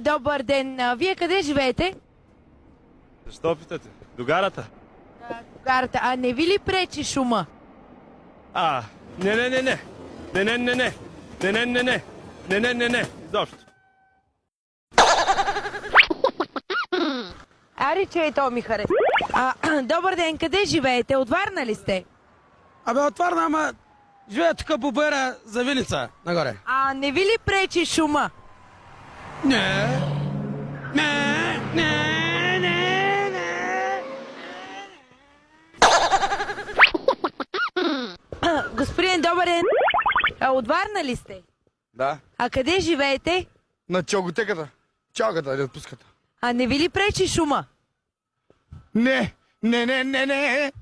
Добър ден. Вие къде живеете? Защо питате? До гарата? Гарата. А не ви ли пречи шума? Не. Не. Изобщо. Ари, че и то ми хареса. Добър ден. Къде живеете? От Варна ли сте? Абе, от Варна, ама живея тук по Бера за Вилица, нагоре. Не ви ли пречи шума? Не. Господин, добър ден. От Варна ли сте? Да. А къде живеете? На чалготеката. Чалгата или отпуската. Не ви ли пречи шума? Не. Не.